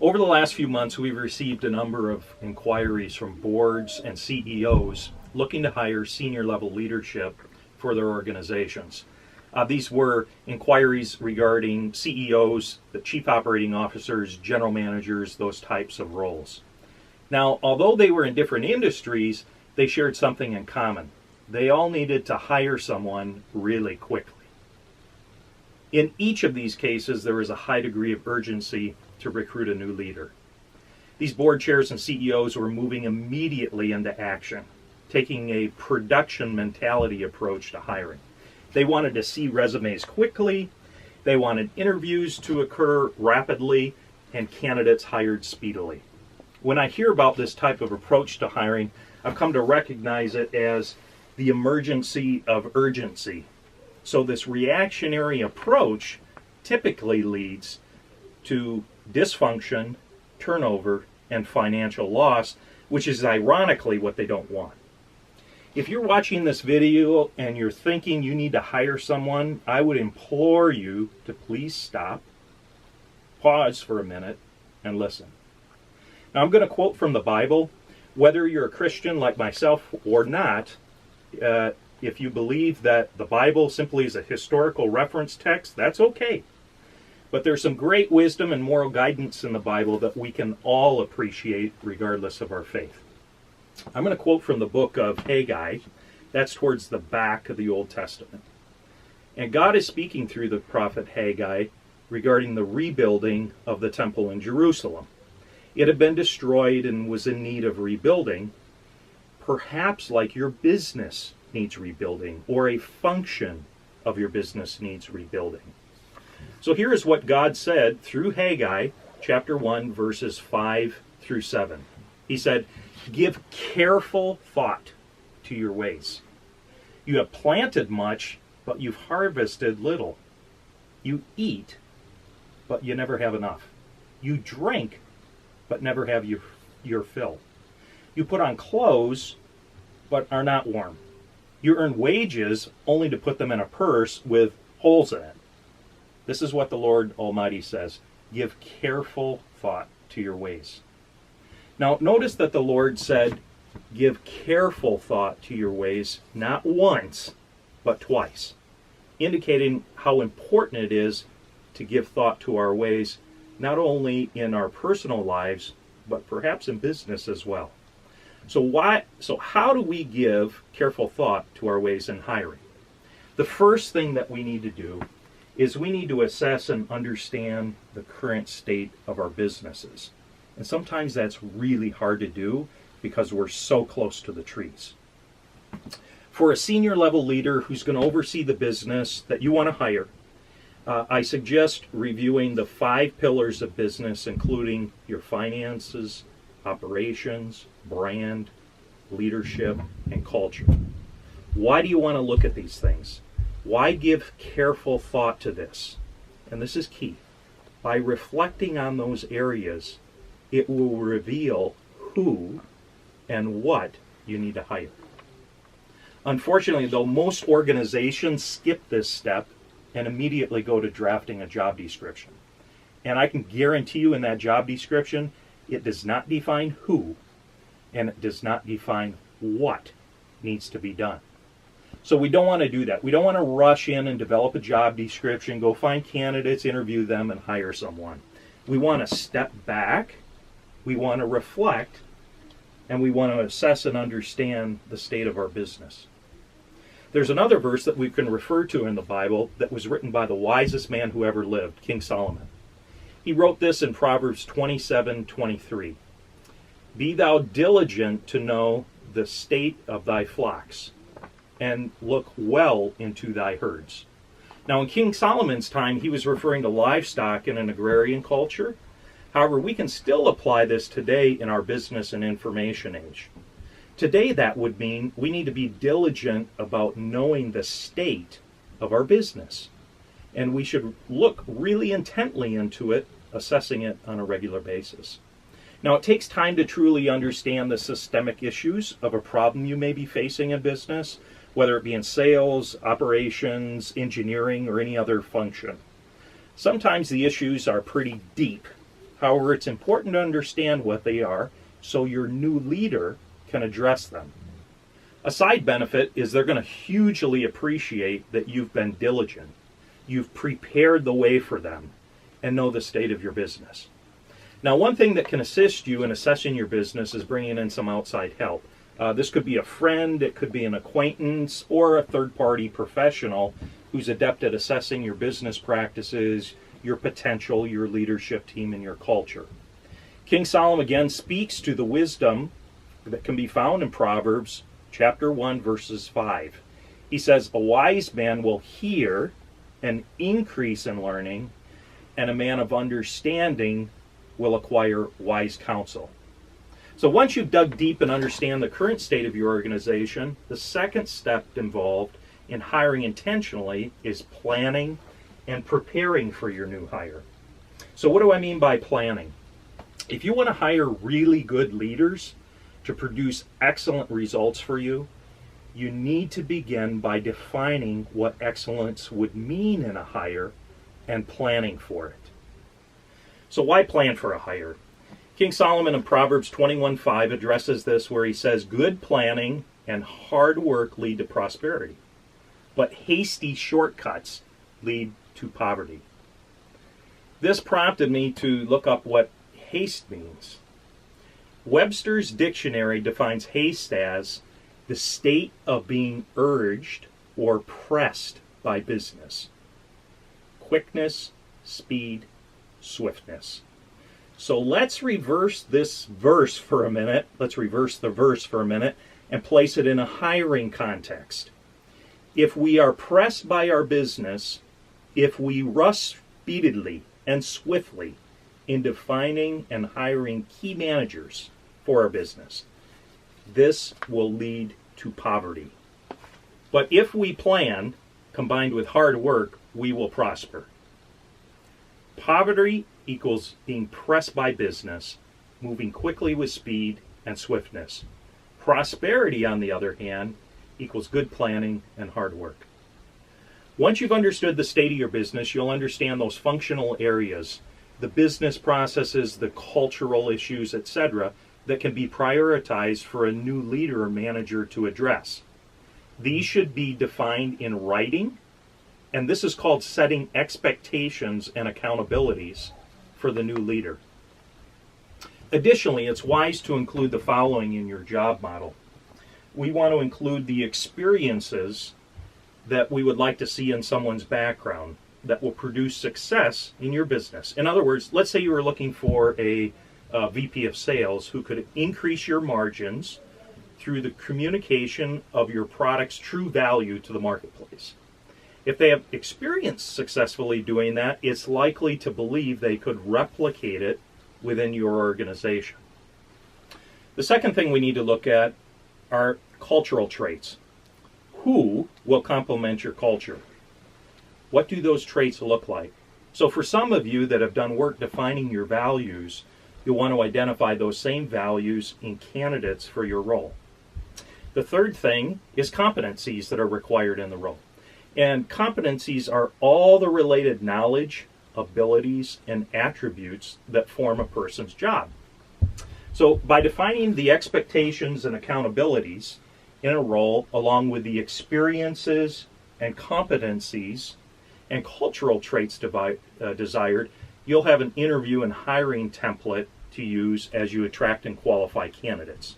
Over the last few months, we've received a number of inquiries from boards and CEOs looking to hire senior level leadership for their organizations. These were inquiries regarding CEOs, the chief operating officers, general managers, those types of roles. Now, although they were in different industries, they shared something in common. They all needed to hire someone really quickly. In each of these cases, there was a high degree of urgency to recruit a new leader. These board chairs and CEOs were moving immediately into action, taking a production mentality approach to hiring. They wanted to see resumes quickly, they wanted interviews to occur rapidly, and candidates hired speedily. When I hear about this type of approach to hiring, I've come to recognize it as the emergency of urgency. So this reactionary approach typically leads to dysfunction, turnover, and financial loss, which is ironically what they don't want. If you're watching this video and you're thinking you need to hire someone, I would implore you to please stop, pause for a minute, and listen. Now I'm going to quote from the Bible. Whether you're a Christian like myself or not, if you believe that the Bible simply is a historical reference text, that's okay. But there's some great wisdom and moral guidance in the Bible that we can all appreciate regardless of our faith. I'm going to quote from the book of Haggai. That's towards the back of the Old Testament. And God is speaking through the prophet Haggai regarding the rebuilding of the temple in Jerusalem. It had been destroyed and was in need of rebuilding, perhaps like your business needs rebuilding, or a function of your business needs rebuilding. So here is what God said through Haggai, chapter 1, verses 5 through 7. He said, "Give careful thought to your ways. You have planted much, but you've harvested little. You eat, but you never have enough. You drink, but never have your fill. You put on clothes, but are not warm. You earn wages only to put them in a purse with holes in it." This is what the Lord Almighty says. Give careful thought to your ways. Now, notice that the Lord said, give careful thought to your ways, not once, but twice, indicating how important it is to give thought to our ways, not only in our personal lives, but perhaps in business as well. So how do we give careful thought to our ways in hiring? The first thing that we need to do is we need to assess and understand the current state of our businesses. And sometimes that's really hard to do because we're so close to the trees. For a senior level leader who's going to oversee the business that you want to hire, I suggest reviewing the 5 pillars of business, including your finances, operations, brand, leadership, and culture. Why do you want to look at these things? Why give careful thought to this? And this is key. By reflecting on those areas, it will reveal who and what you need to hire. Unfortunately, though, most organizations skip this step and immediately go to drafting a job description. And I can guarantee you in that job description, it does not define who, and it does not define what needs to be done. So we don't want to do that. We don't want to rush in and develop a job description, go find candidates, interview them, and hire someone. We want to step back, we want to reflect, and we want to assess and understand the state of our business. There's another verse that we can refer to in the Bible that was written by the wisest man who ever lived, King Solomon. He wrote this in Proverbs 27:23. "Be thou diligent to know the state of thy flocks, and look well into thy herds." Now, in King Solomon's time, he was referring to livestock in an agrarian culture. However, we can still apply this today in our business and information age. Today, that would mean we need to be diligent about knowing the state of our business. And we should look really intently into it, assessing it on a regular basis. Now, it takes time to truly understand the systemic issues of a problem you may be facing in business, whether it be in sales, operations, engineering, or any other function. Sometimes the issues are pretty deep. However, it's important to understand what they are so your new leader can address them. A side benefit is they're going to hugely appreciate that you've been diligent. You've prepared the way for them and know the state of your business. Now, one thing that can assist you in assessing your business is bringing in some outside help. This could be a friend, it could be an acquaintance, or a third-party professional who's adept at assessing your business practices, your potential, your leadership team, and your culture. King Solomon again speaks to the wisdom that can be found in Proverbs chapter 1, verses 5. He says, "A wise man will hear and increase in learning, and a man of understanding will acquire wise counsel." So once you've dug deep and understand the current state of your organization, the second step involved in hiring intentionally is planning and preparing for your new hire. So what do I mean by planning? If you want to hire really good leaders to produce excellent results for you, you need to begin by defining what excellence would mean in a hire and planning for it. So why plan for a hire? King Solomon in Proverbs 21:5 addresses this, where he says, "Good planning and hard work lead to prosperity, but hasty shortcuts lead to poverty." This prompted me to look up what haste means. Webster's dictionary defines haste as the state of being urged or pressed by business. Quickness, speed, swiftness. So let's reverse this verse for a minute. Let's reverse the verse for a minute and place it in a hiring context. If we are pressed by our business, if we rush speedily and swiftly in defining and hiring key managers for our business, this will lead to poverty. But if we plan, combined with hard work, we will prosper. Poverty equals being pressed by business, moving quickly with speed and swiftness. Prosperity, on the other hand, equals good planning and hard work. Once you've understood the state of your business, you'll understand those functional areas, the business processes, the cultural issues, etc., that can be prioritized for a new leader or manager to address. These should be defined in writing, and this is called setting expectations and accountabilities for the new leader. Additionally, it's wise to include the following in your job model. We want to include the experiences that we would like to see in someone's background that will produce success in your business. In other words, let's say you were looking for a VP of sales who could increase your margins through the communication of your product's true value to the marketplace. If they have experience successfully doing that, it's likely to believe they could replicate it within your organization. The second thing we need to look at are cultural traits. Who will complement your culture? What do those traits look like? So for some of you that have done work defining your values, you'll want to identify those same values in candidates for your role. The third thing is competencies that are required in the role. And competencies are all the related knowledge, abilities, and attributes that form a person's job. So by defining the expectations and accountabilities in a role, along with the experiences and competencies and cultural traits desired, you'll have an interview and hiring template to use as you attract and qualify candidates.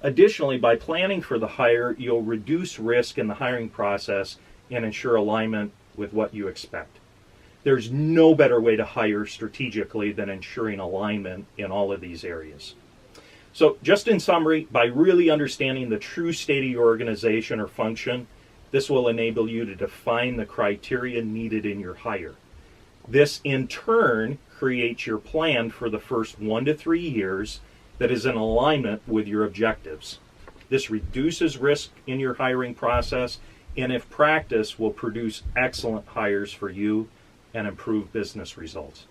Additionally, by planning for the hire, you'll reduce risk in the hiring process and ensure alignment with what you expect. There's no better way to hire strategically than ensuring alignment in all of these areas. So just in summary, by really understanding the true state of your organization or function, this will enable you to define the criteria needed in your hire. This in turn creates your plan for the first 1 to 3 years that is in alignment with your objectives. This reduces risk in your hiring process, and if practiced, will produce excellent hires for you and improve business results.